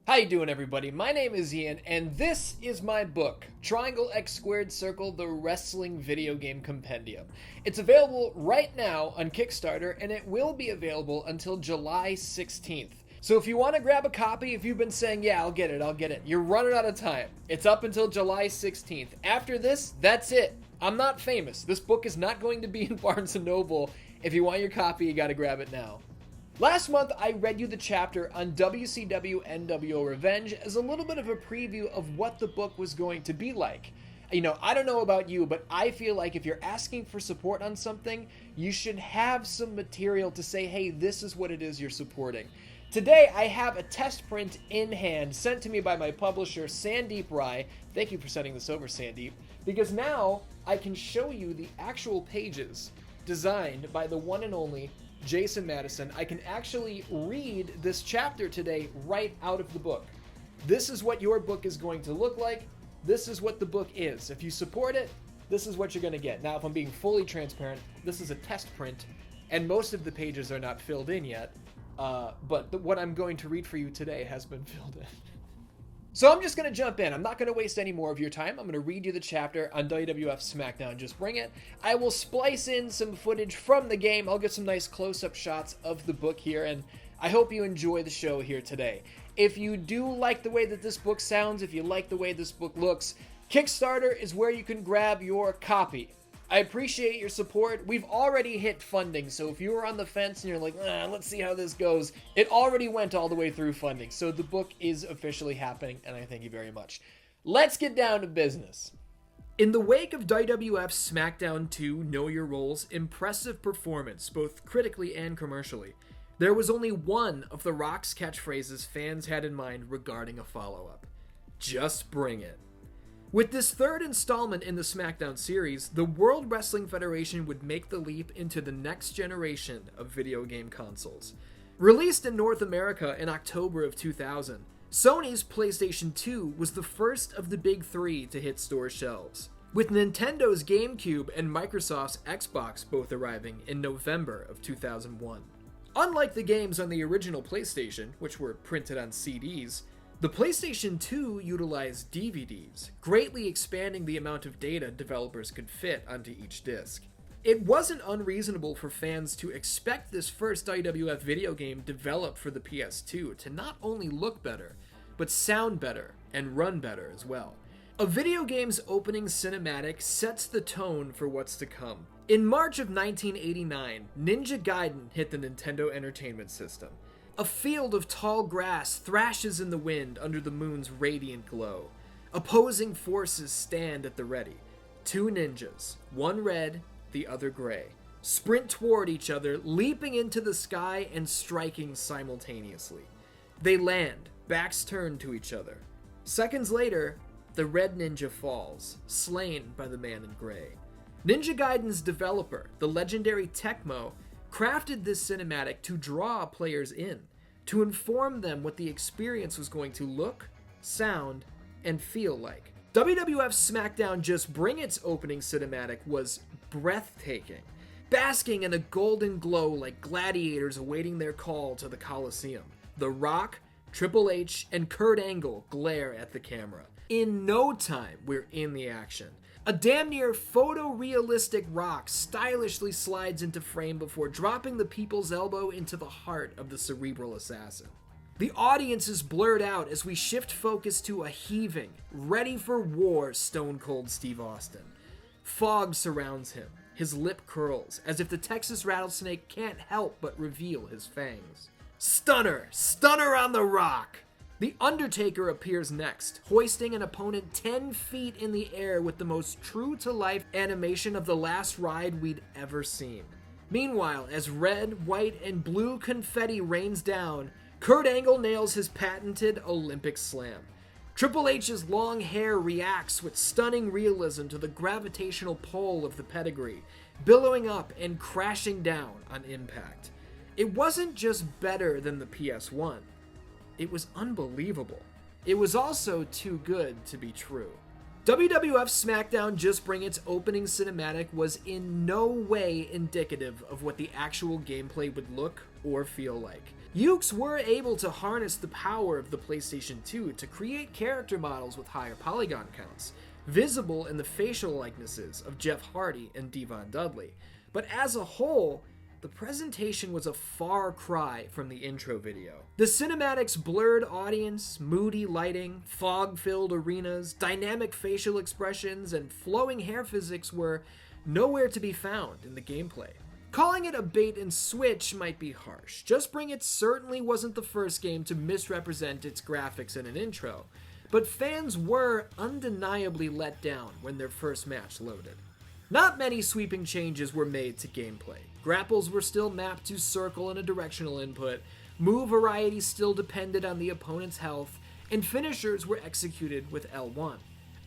How you doing, everybody? My name is Ian, and this is my book, Triangle X Squared Circle, the Wrestling Video Game Compendium. It's available right now on Kickstarter, and it will be available until July 16th. So if you want to grab a copy, if you've been saying, yeah, I'll get it, you're running out of time. It's up until July 16th. After this, that's it. I'm not famous. This book is not going to be in Barnes & Noble. If you want your copy, you gotta grab it now. Last month, I read you the chapter on WCW NWO Revenge as a little bit of a preview of what the book was going to be like. You know, I don't know about you, but I feel like if you're asking for support on something, you should have some material to say, hey, this is what it is you're supporting. Today, I have a test print in hand sent to me by my publisher, Sandeep Rai. Thank you for sending this over, Sandeep, because now I can show you the actual pages designed by the one and only Jason Madison. I can actually read this chapter today right out of the book. This is what your book is going to look like. This is what the book is. If you support it, this is what you're going to get. Now, if I'm being fully transparent, this is a test print, and most of the pages are not filled in yet, but what I'm going to read for you today has been filled in. So I'm just going to jump in. I'm not going to waste any more of your time. I'm going to read you the chapter on WWF SmackDown. Just bring it. I will splice in some footage from the game. I'll get some nice close-up shots of the book here, and I hope you enjoy the show here today. If you do like the way that this book sounds, if you like the way this book looks, Kickstarter is where you can grab your copy. I appreciate your support. We've already hit funding, so if you were on the fence and you're like, let's see how this goes, it already went all the way through funding, so the book is officially happening, and I thank you very much. Let's get down to business. In the wake of WWF SmackDown 2 Know Your Role's impressive performance, both critically and commercially, there was only one of The Rock's catchphrases fans had in mind regarding a follow-up. Just bring it. With this third installment in the SmackDown series, the World Wrestling Federation would make the leap into the next generation of video game consoles. Released in North America in October of 2000, Sony's PlayStation 2 was the first of the big three to hit store shelves, with Nintendo's GameCube and Microsoft's Xbox both arriving in November of 2001. Unlike the games on the original PlayStation, which were printed on CDs, the PlayStation 2 utilized DVDs, greatly expanding the amount of data developers could fit onto each disc. It wasn't unreasonable for fans to expect this first WWF video game developed for the PS2 to not only look better, but sound better and run better as well. A video game's opening cinematic sets the tone for what's to come. In March of 1989, Ninja Gaiden hit the Nintendo Entertainment System. A field of tall grass thrashes in the wind under the moon's radiant glow. Opposing forces stand at the ready. Two ninjas, one red, the other gray, sprint toward each other, leaping into the sky and striking simultaneously. They land, backs turned to each other. Seconds later, the red ninja falls, slain by the man in gray. Ninja Gaiden's developer, the legendary Tecmo, crafted this cinematic to draw players in, to inform them what the experience was going to look, sound, and feel like. WWF SmackDown Just Bring It's opening cinematic was breathtaking, basking in a golden glow like gladiators awaiting their call to the Coliseum. The Rock, Triple H, and Kurt Angle glare at the camera. In no time, we're in the action. A damn near photorealistic Rock stylishly slides into frame before dropping the people's elbow into the heart of the cerebral assassin. The audience is blurred out as we shift focus to a heaving, ready for war Stone Cold Steve Austin. Fog surrounds him. His lip curls, as if the Texas rattlesnake can't help but reveal his fangs. Stunner! Stunner on the Rock! The Undertaker appears next, hoisting an opponent 10 feet in the air with the most true-to-life animation of the last ride we'd ever seen. Meanwhile, as red, white, and blue confetti rains down, Kurt Angle nails his patented Olympic slam. Triple H's long hair reacts with stunning realism to the gravitational pull of the pedigree, billowing up and crashing down on impact. It wasn't just better than the PS1. It was unbelievable. It was also too good to be true. WWF SmackDown Just Bring It's opening cinematic was in no way indicative of what the actual gameplay would look or feel like. Yuke's were able to harness the power of the PlayStation 2 to create character models with higher polygon counts, visible in the facial likenesses of Jeff Hardy and Devon Dudley. But as a whole, the presentation was a far cry from the intro video. The cinematic's blurred audience, moody lighting, fog-filled arenas, dynamic facial expressions, and flowing hair physics were nowhere to be found in the gameplay. Calling it a bait and switch might be harsh. Just Bring It certainly wasn't the first game to misrepresent its graphics in an intro, but fans were undeniably let down when their first match loaded. Not many sweeping changes were made to gameplay. Grapples were still mapped to circle and a directional input, move variety still depended on the opponent's health, and finishers were executed with L1.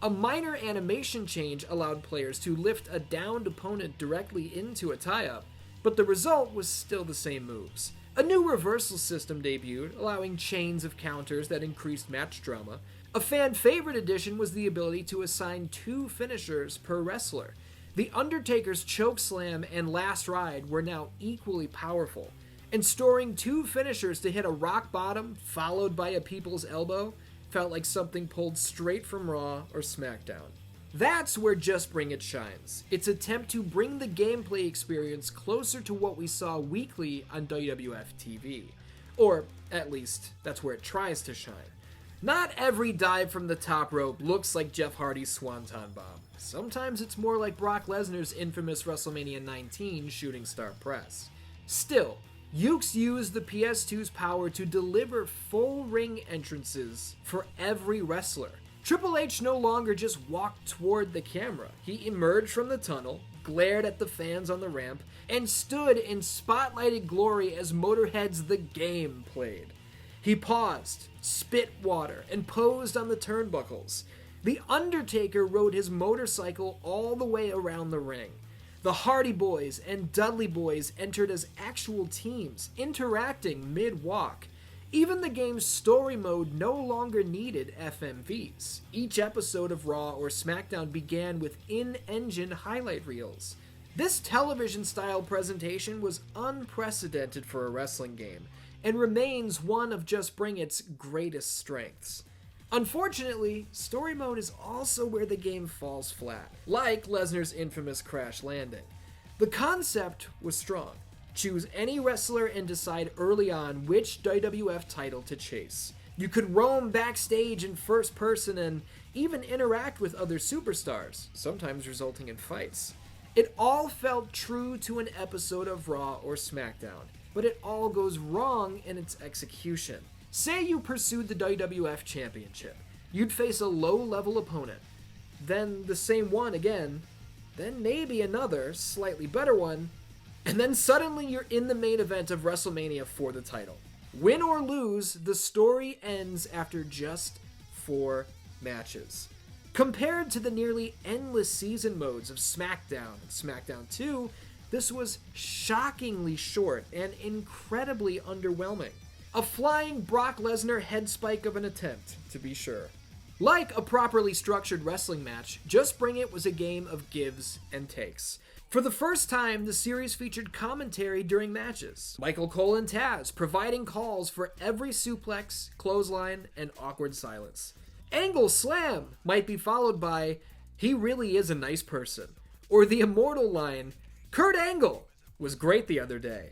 A minor animation change allowed players to lift a downed opponent directly into a tie-up, but the result was still the same moves. A new reversal system debuted, allowing chains of counters that increased match drama. A fan-favorite addition was the ability to assign 2 finishers per wrestler. The Undertaker's chokeslam and last ride were now equally powerful, and storing 2 finishers to hit a rock bottom followed by a people's elbow felt like something pulled straight from Raw or SmackDown. That's where Just Bring It shines. Its attempt to bring the gameplay experience closer to what we saw weekly on WWF TV. Or, at least, that's where it tries to shine. Not every dive from the top rope looks like Jeff Hardy's Swanton Bomb. Sometimes it's more like Brock Lesnar's infamous WrestleMania 19 shooting star press. Still, Yuke's used the PS2's power to deliver full ring entrances for every wrestler. Triple H no longer just walked toward the camera. He emerged from the tunnel, glared at the fans on the ramp, and stood in spotlighted glory as Motorhead's The Game played. He paused, spit water, and posed on the turnbuckles. The Undertaker rode his motorcycle all the way around the ring. The Hardy Boys and Dudley Boys entered as actual teams, interacting mid-walk. Even the game's story mode no longer needed FMVs. Each episode of Raw or SmackDown began with in-engine highlight reels. This television-style presentation was unprecedented for a wrestling game, and remains one of Just Bring It's greatest strengths. Unfortunately, story mode is also where the game falls flat, like Lesnar's infamous crash landing. The concept was strong. Choose any wrestler and decide early on which WWF title to chase. You could roam backstage in first person and even interact with other superstars, sometimes resulting in fights. It all felt true to an episode of Raw or SmackDown, but it all goes wrong in its execution. Say you pursued the WWF Championship. You'd face a low-level opponent, then the same one again, then maybe another, slightly better one, and then suddenly you're in the main event of WrestleMania for the title. Win or lose, the story ends after just 4 matches. Compared to the nearly endless season modes of SmackDown and SmackDown 2, this was shockingly short and incredibly underwhelming. A flying Brock Lesnar head spike of an attempt, to be sure. Like a properly structured wrestling match, Just Bring It was a game of gives and takes. For the first time, the series featured commentary during matches. Michael Cole and Taz providing calls for every suplex, clothesline, and awkward silence. Angle Slam might be followed by, "He really is a nice person," or the immortal line, "Kurt Angle was great the other day."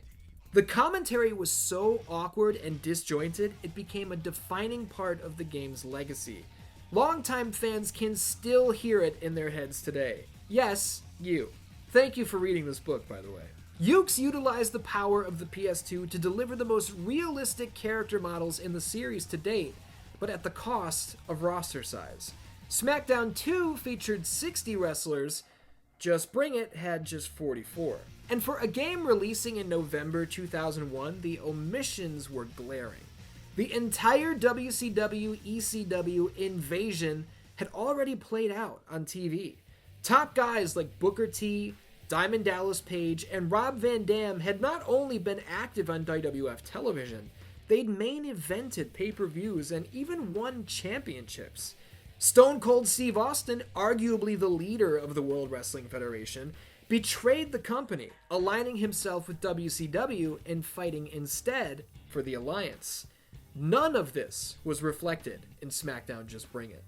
The commentary was so awkward and disjointed, it became a defining part of the game's legacy. Longtime fans can still hear it in their heads today. Yes, you. Thank you for reading this book, by the way. Yuke's utilized the power of the PS2 to deliver the most realistic character models in the series to date, but at the cost of roster size. SmackDown 2 featured 60 wrestlers, Just Bring It had just 44. And for a game releasing in November 2001, the omissions were glaring. The entire WCW ECW invasion had already played out on TV. Top guys like Booker T, Diamond Dallas Page, and Rob Van Dam had not only been active on WWF television, they'd main evented pay-per-views and even won championships. Stone Cold Steve Austin, arguably the leader of the World Wrestling Federation, betrayed the company, aligning himself with WCW and fighting instead for the Alliance. None of this was reflected in SmackDown Just Bring It.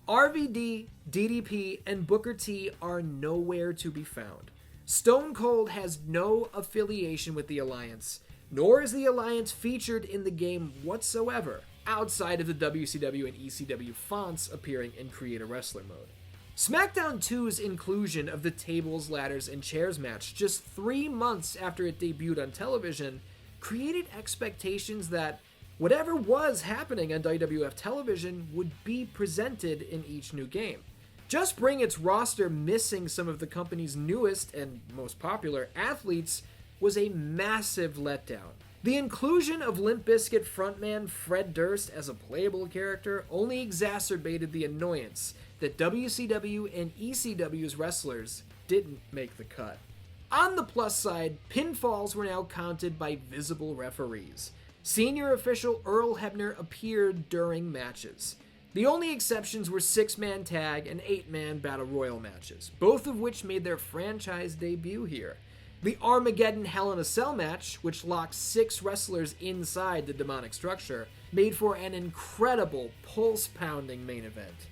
RVD, DDP, and Booker T are nowhere to be found. Stone Cold has no affiliation with the Alliance, nor is the Alliance featured in the game whatsoever, outside of the WCW and ECW fonts appearing in Create a Wrestler mode. SmackDown 2's inclusion of the tables, ladders, and chairs match just 3 months after it debuted on television created expectations that whatever was happening on WWF television would be presented in each new game. Just Bring It's roster missing some of the company's newest and most popular athletes was a massive letdown. The inclusion of Limp Bizkit frontman Fred Durst as a playable character only exacerbated the annoyance that WCW and ECW's wrestlers didn't make the cut. On the plus side, pinfalls were now counted by visible referees. Senior official Earl Hebner appeared during matches. The only exceptions were 6-man tag and 8-man battle royal matches, both of which made their franchise debut here. The Armageddon Hell in a Cell match, which locked 6 wrestlers inside the demonic structure, made for an incredible pulse-pounding main event.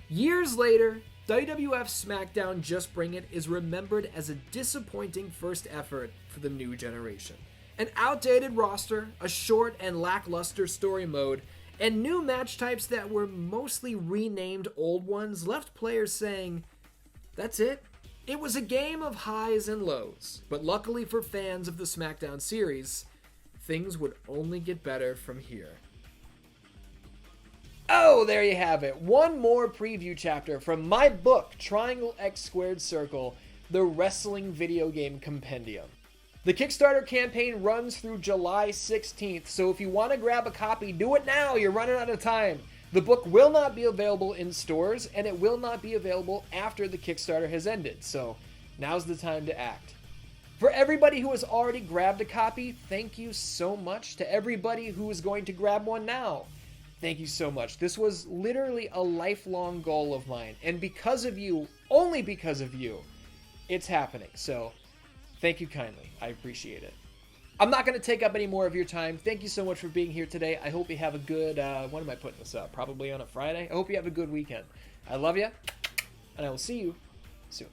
Years later, WWF SmackDown Just Bring It is remembered as a disappointing first effort for the new generation. An outdated roster, a short and lackluster story mode, and new match types that were mostly renamed old ones left players saying, "That's it?" It was a game of highs and lows, but luckily for fans of the SmackDown series, things would only get better from here. Oh, there you have it. One more preview chapter from my book, Triangle X Squared Circle, the Wrestling Video Game Compendium. The Kickstarter campaign runs through July 16th, so if you want to grab a copy, do it now. You're running out of time. The book will not be available in stores, and it will not be available after the Kickstarter has ended, so now's the time to act. For everybody who has already grabbed a copy, thank you so much. To everybody who is going to grab one now, thank you so much. This was literally a lifelong goal of mine, and because of you, only because of you, it's happening. So thank you kindly. I appreciate it. I'm not going to take up any more of your time. Thank you so much for being here today. I hope you have a good, when am I putting this up? Probably on a Friday. I hope you have a good weekend. I love you, and I will see you soon.